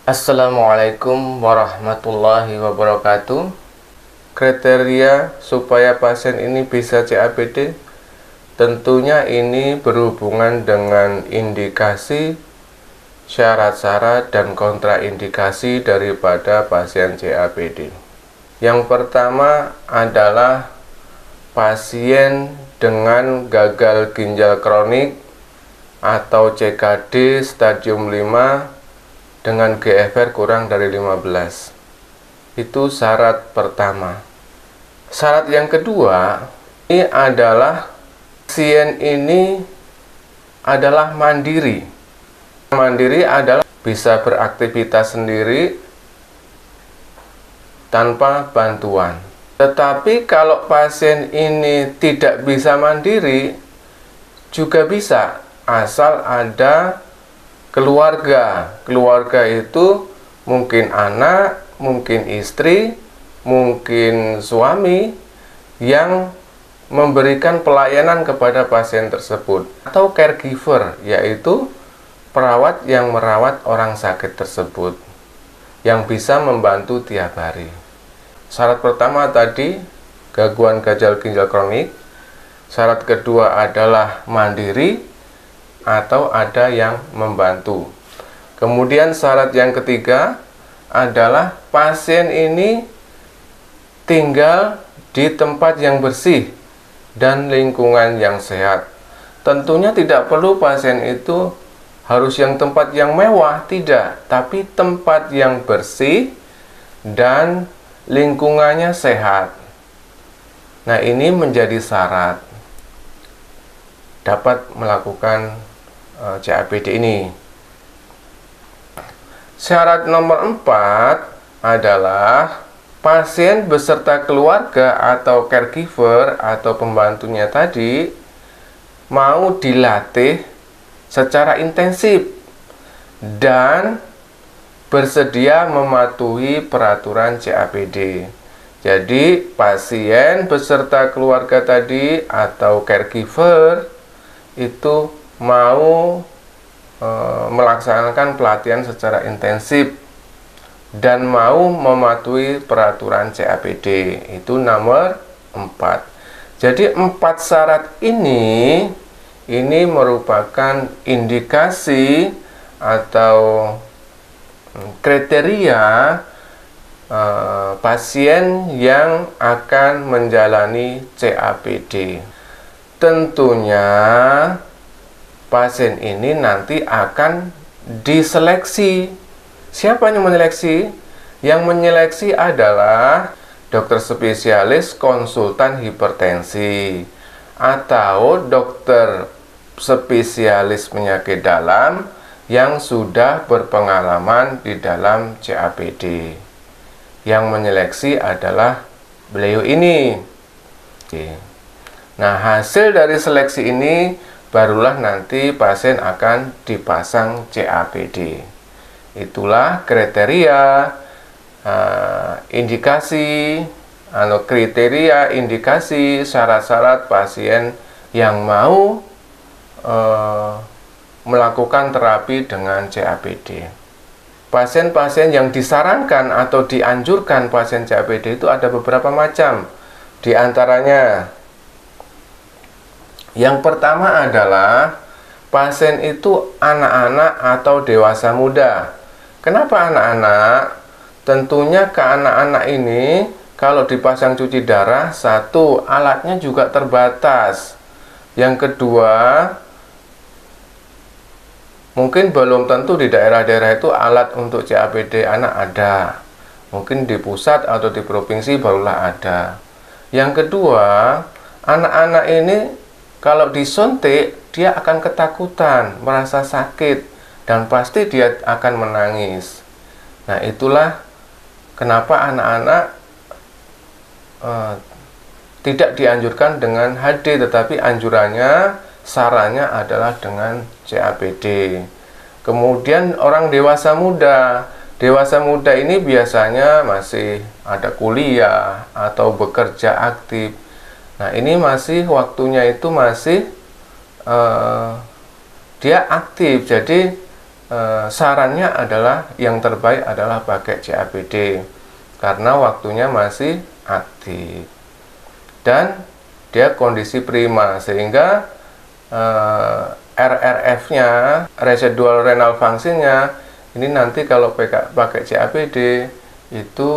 Assalamualaikum warahmatullahi wabarakatuh. Kriteria supaya pasien ini bisa CAPD, tentunya ini berhubungan dengan indikasi, syarat-syarat, dan kontraindikasi daripada pasien CAPD. Yang pertama adalah pasien dengan gagal ginjal kronik atau CKD stadium 5 dengan GFR kurang dari 15. Itu syarat pertama. Syarat yang kedua, ini adalah pasien ini adalah mandiri. Mandiri adalah bisa beraktivitas sendiri tanpa bantuan. Tetapi kalau pasien ini tidak bisa mandiri, juga bisa, asal ada keluarga. Keluarga itu mungkin anak, mungkin istri, mungkin suami yang memberikan pelayanan kepada pasien tersebut, atau caregiver, yaitu perawat yang merawat orang sakit tersebut yang bisa membantu tiap hari. Syarat pertama tadi gangguan gagal ginjal kronik. Syarat kedua adalah mandiri atau ada yang membantu. Kemudian syarat yang ketiga adalah pasien ini tinggal di tempat yang bersih dan lingkungan yang sehat. Tentunya tidak perlu pasien itu harus yang tempat yang mewah, tidak, tapi tempat yang bersih dan lingkungannya sehat. Nah, ini menjadi syarat dapat melakukan CAPD ini. Syarat nomor 4 adalah pasien beserta keluarga atau caregiver atau pembantunya tadi mau dilatih secara intensif dan bersedia mematuhi peraturan CAPD. Jadi pasien beserta keluarga tadi atau caregiver itu mau melaksanakan pelatihan secara intensif dan mau mematuhi peraturan CAPD. Itu nomor 4. Jadi 4 syarat ini merupakan indikasi atau kriteria pasien yang akan menjalani CAPD. Tentunya pasien ini nanti akan diseleksi. Siapa yang menyeleksi? Yang menyeleksi adalah dokter spesialis konsultan hipertensi atau dokter spesialis penyakit dalam yang sudah berpengalaman di dalam CAPD. Yang menyeleksi adalah beliau ini. Oke. Nah, hasil dari seleksi ini barulah nanti pasien akan dipasang CAPD. Itulah kriteria, indikasi, kriteria, indikasi, syarat-syarat pasien yang mau melakukan terapi dengan CAPD. Pasien-pasien yang disarankan atau dianjurkan pasien CAPD itu ada beberapa macam. Di antaranya, yang pertama adalah pasien itu anak-anak atau dewasa muda. Kenapa anak-anak? Tentunya ke anak-anak ini kalau dipasang cuci darah, satu, alatnya juga terbatas. Yang kedua, mungkin belum tentu di daerah-daerah itu alat untuk CAPD anak ada. Mungkin di pusat atau di provinsi barulah ada. Yang kedua, anak-anak ini kalau disuntik, dia akan ketakutan, merasa sakit, dan pasti dia akan menangis. Nah, itulah kenapa anak-anak tidak dianjurkan dengan HD, tetapi anjurannya, sarannya adalah dengan CAPD. Kemudian orang dewasa muda. Dewasa muda ini biasanya masih ada kuliah atau bekerja aktif. Nah, ini masih waktunya itu masih dia aktif, jadi sarannya adalah yang terbaik adalah pakai CABD karena waktunya masih aktif dan dia kondisi prima, sehingga RRF-nya, residual renal function-nya, ini nanti kalau pakai CABD itu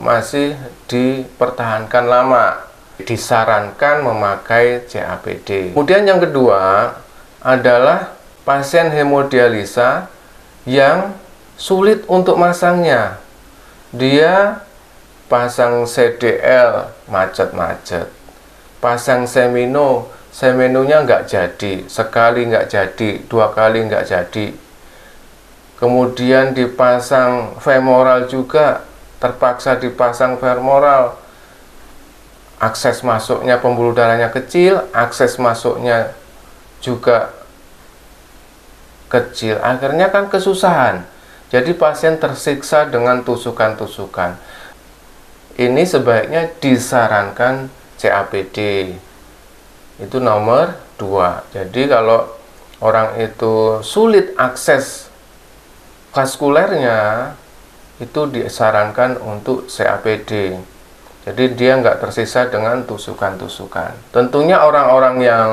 masih dipertahankan lama. Disarankan memakai CABD. Kemudian yang kedua adalah pasien hemodialisa yang sulit untuk masangnya. Dia pasang CDL macet-macet, pasang seminonya nggak jadi, sekali nggak jadi, dua kali nggak jadi. Kemudian dipasang femoral juga, terpaksa dipasang femoral. Akses masuknya pembuluh darahnya kecil, akses masuknya juga kecil. Akhirnya kan kesusahan. Jadi pasien tersiksa dengan tusukan-tusukan. Ini sebaiknya disarankan CABD. Itu nomor 2. Jadi kalau orang itu sulit akses vaskulernya, itu disarankan untuk CABD. Jadi dia nggak tersisa dengan tusukan-tusukan. Tentunya orang-orang yang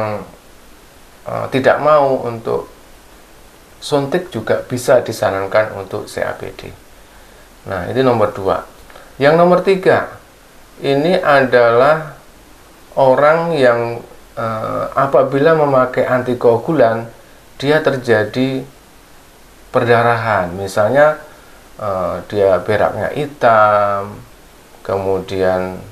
tidak mau untuk suntik juga bisa disarankan untuk CABD. Nah, ini nomor 2. Yang nomor 3, ini adalah orang yang apabila memakai antikoagulan, dia terjadi perdarahan. Misalnya dia beraknya hitam, kemudian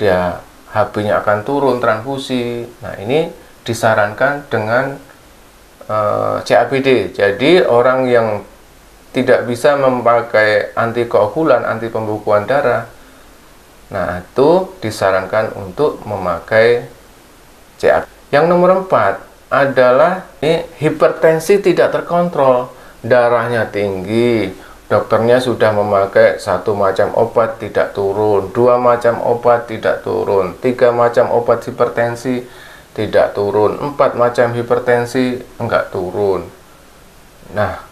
dia HB-nya akan turun, transfusi. Nah, ini disarankan dengan CABD. Jadi orang yang tidak bisa memakai antikoagulan, anti pembekuan darah, nah itu disarankan untuk memakai CABD. Yang nomor 4 adalah ini hipertensi tidak terkontrol, darahnya tinggi. Dokternya sudah memakai 1 macam obat tidak turun, 2 macam obat tidak turun, 3 macam obat hipertensi tidak turun, 4 macam hipertensi enggak turun. Nah,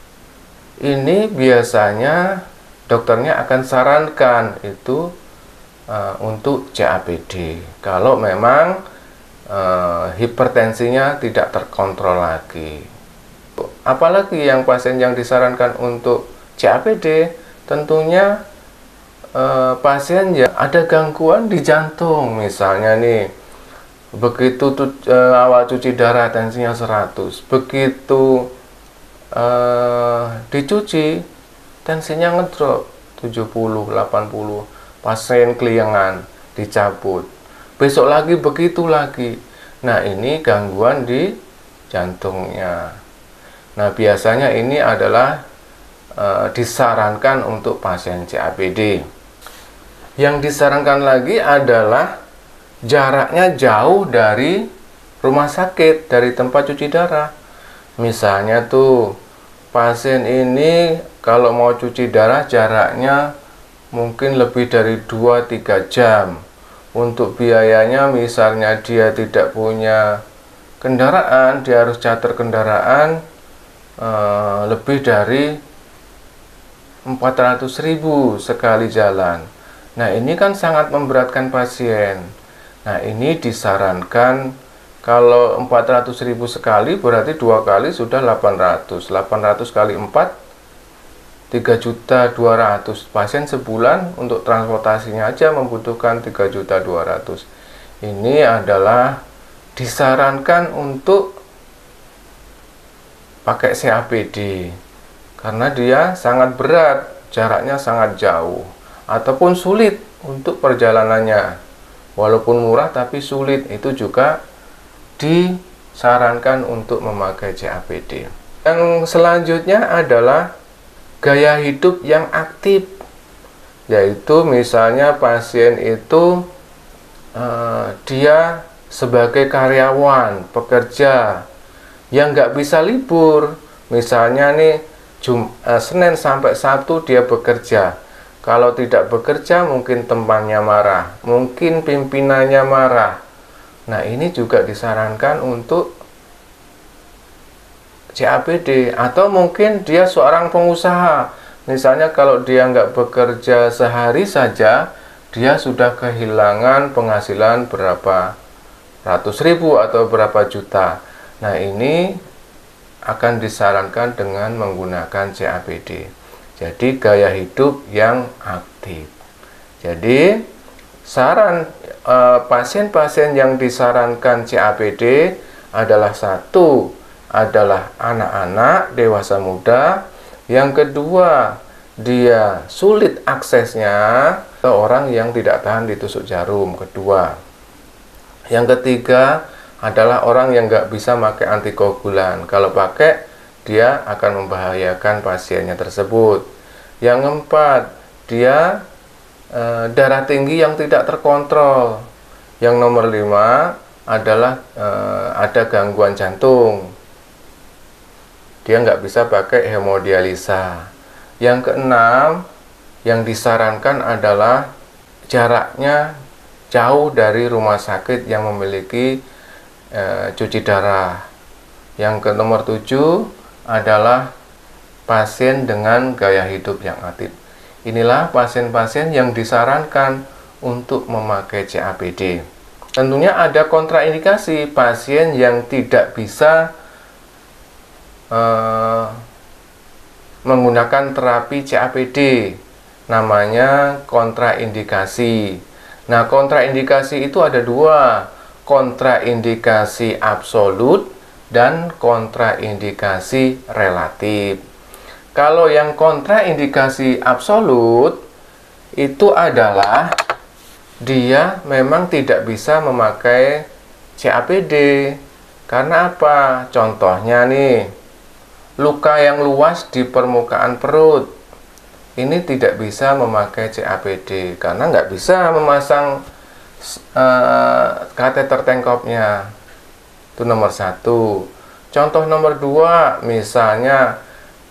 ini biasanya dokternya akan sarankan itu untuk CABD kalau memang hipertensinya tidak terkontrol lagi. Apalagi yang pasien yang disarankan untuk CABD, tentunya pasien yang ada gangguan di jantung. Misalnya nih, begitu awal cuci darah tensinya 100, begitu dicuci tensinya ngedrop 70, 80, pasien keliengan, dicabut, besok lagi begitu lagi. Nah, ini gangguan di jantungnya. Nah, biasanya ini adalah disarankan untuk pasien CABD. Yang disarankan lagi adalah jaraknya jauh dari rumah sakit, dari tempat cuci darah. Misalnya tuh pasien ini kalau mau cuci darah jaraknya mungkin lebih dari 2-3 jam. Untuk biayanya, misalnya dia tidak punya kendaraan, dia harus charter kendaraan lebih dari 400.000 sekali jalan. Nah, ini kan sangat memberatkan pasien. Nah, ini disarankan kalau 400.000 sekali berarti 2 kali sudah 800. 800 kali 4 3.200.000. Pasien sebulan untuk transportasinya aja membutuhkan 3.200.000. Ini adalah disarankan untuk pakai CABD karena dia sangat berat, jaraknya sangat jauh, ataupun sulit untuk perjalanannya. Walaupun murah tapi sulit, itu juga disarankan untuk memakai CABD. Yang selanjutnya adalah gaya hidup yang aktif, yaitu misalnya pasien itu dia sebagai karyawan, pekerja yang nggak bisa libur. Misalnya nih, Senin sampai Sabtu dia bekerja. Kalau tidak bekerja mungkin temannya marah, mungkin pimpinannya marah. Nah, ini juga disarankan untuk CAPD, atau mungkin dia seorang pengusaha. Misalnya kalau dia nggak bekerja sehari saja, dia sudah kehilangan penghasilan berapa ratus ribu atau berapa juta. Nah, ini akan disarankan dengan menggunakan CAPD. Jadi gaya hidup yang aktif. Jadi saran pasien-pasien yang disarankan CAPD adalah satu, adalah anak-anak, dewasa muda. Yang kedua, dia sulit aksesnya, atau orang yang tidak tahan ditusuk jarum. Kedua, yang ketiga adalah orang yang nggak bisa pakai antikoagulan. Kalau pakai, dia akan membahayakan pasiennya tersebut. Yang keempat, dia darah tinggi yang tidak terkontrol. Yang nomor 5 adalah ada gangguan jantung. Dia nggak bisa pakai hemodialisa. Yang keenam, yang disarankan adalah jaraknya jauh dari rumah sakit yang memiliki cuci darah. Yang ke nomor 7 adalah pasien dengan gaya hidup yang aktif. Inilah pasien-pasien yang disarankan untuk memakai CAPD. Tentunya ada kontraindikasi pasien yang tidak bisa menggunakan terapi CAPD. Namanya kontraindikasi. Nah, kontraindikasi itu ada dua. Kontraindikasi absolut dan kontraindikasi relatif. Kalau yang kontraindikasi absolut itu adalah dia memang tidak bisa memakai CAPD. Karena apa? Contohnya nih, luka yang luas di permukaan perut. Ini tidak bisa memakai CAPD karena nggak bisa memasang kateter tengkopnya. Itu nomor 1. Contoh nomor 2, misalnya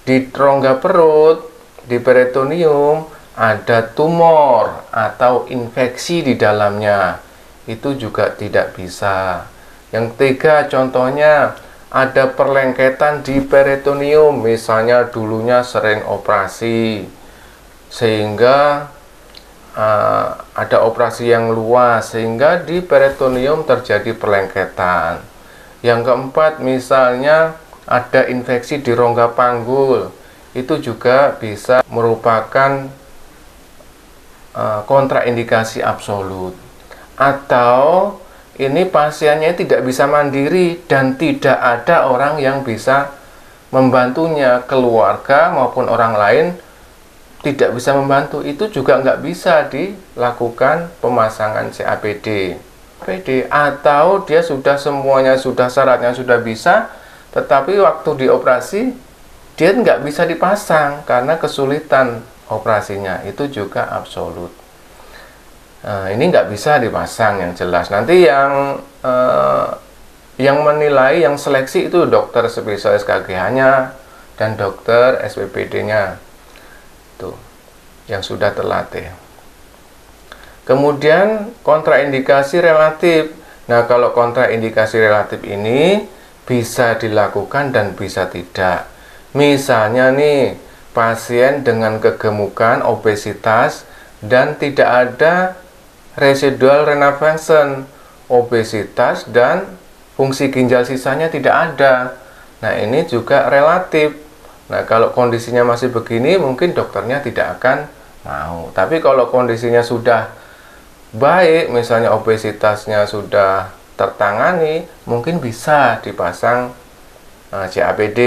di rongga perut, di peritoneum ada tumor atau infeksi di dalamnya. Itu juga tidak bisa. Yang ketiga, contohnya ada perlengketan di peritoneum, misalnya dulunya sering operasi sehingga ada operasi yang luas sehingga di peritoneum terjadi perlengketan. Yang keempat, misalnya ada infeksi di rongga panggul, itu juga bisa merupakan kontraindikasi absolut. Atau ini pasiennya tidak bisa mandiri dan tidak ada orang yang bisa membantunya, keluarga maupun orang lain tidak bisa membantu, itu juga nggak bisa dilakukan pemasangan CAPD. Atau dia sudah semuanya, sudah syaratnya sudah bisa, tetapi waktu dioperasi dia nggak bisa dipasang karena kesulitan operasinya, itu juga absolut. Ini nggak bisa dipasang yang jelas. Nanti yang menilai, yang seleksi itu dokter spesialis KGH-nya dan dokter SPPD-nya. Tuh, yang sudah terlatih. Kemudian kontraindikasi relatif. Nah, kalau kontraindikasi relatif ini bisa dilakukan dan bisa tidak. Misalnya nih, pasien dengan kegemukan, obesitas, dan tidak ada residual renal function, obesitas dan fungsi ginjal sisanya tidak ada. Nah, ini juga relatif. Nah, kalau kondisinya masih begini, mungkin dokternya tidak akan mau. Tapi kalau kondisinya sudah baik, misalnya obesitasnya sudah tertangani, mungkin bisa dipasang CAPD.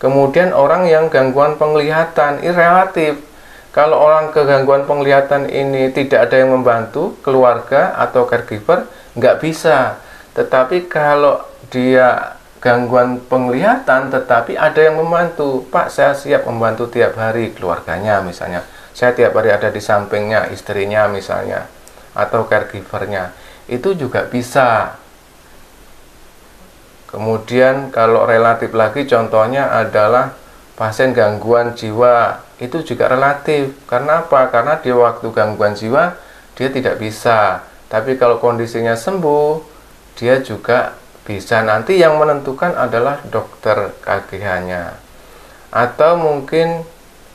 Kemudian orang yang gangguan penglihatan, ini relatif. Kalau orang ke gangguan penglihatan ini tidak ada yang membantu, keluarga atau caregiver, nggak bisa. Tetapi kalau dia gangguan penglihatan tetapi ada yang membantu, Pak, saya siap membantu tiap hari, keluarganya misalnya, saya tiap hari ada di sampingnya, istrinya misalnya, atau caregivernya, itu juga bisa. Kemudian kalau relatif lagi, contohnya adalah pasien gangguan jiwa, itu juga relatif. Karena apa? Karena di waktu gangguan jiwa dia tidak bisa, tapi kalau kondisinya sembuh dia juga Bisa nanti yang menentukan adalah dokter KGH-nya. Atau mungkin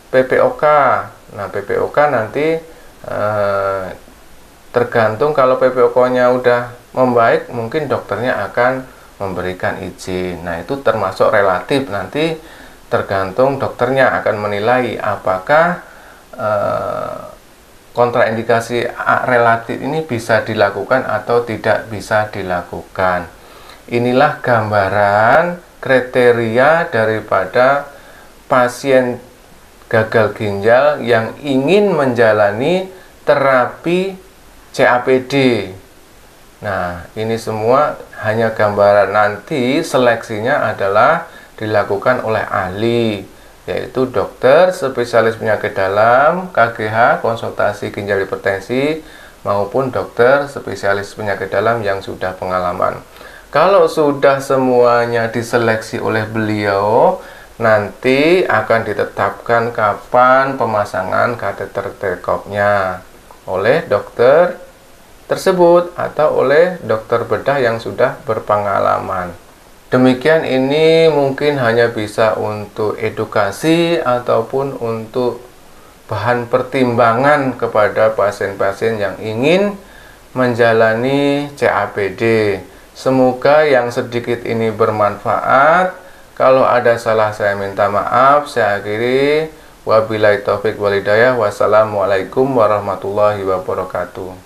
PPOK. Nah, PPOK nanti tergantung, kalau PPOK-nya udah membaik, mungkin dokternya akan memberikan izin. Nah, itu termasuk relatif, nanti tergantung dokternya akan menilai apakah kontraindikasi relatif ini bisa dilakukan atau tidak bisa dilakukan. Inilah gambaran kriteria daripada pasien gagal ginjal yang ingin menjalani terapi CAPD. Nah, ini semua hanya gambaran, nanti seleksinya adalah dilakukan oleh ahli, yaitu dokter spesialis penyakit dalam, KGH, konsultasi ginjal hipertensi, maupun dokter spesialis penyakit dalam yang sudah pengalaman. Kalau sudah semuanya diseleksi oleh beliau, nanti akan ditetapkan kapan pemasangan kateter T-cup-nya oleh dokter tersebut atau oleh dokter bedah yang sudah berpengalaman. Demikian, ini mungkin hanya bisa untuk edukasi ataupun untuk bahan pertimbangan kepada pasien-pasien yang ingin menjalani CAPD. Semoga yang sedikit ini bermanfaat. Kalau ada salah saya minta maaf. Saya akhiri. Wabillahi taufik walhidayah. Wassalamualaikum warahmatullahi wabarakatuh.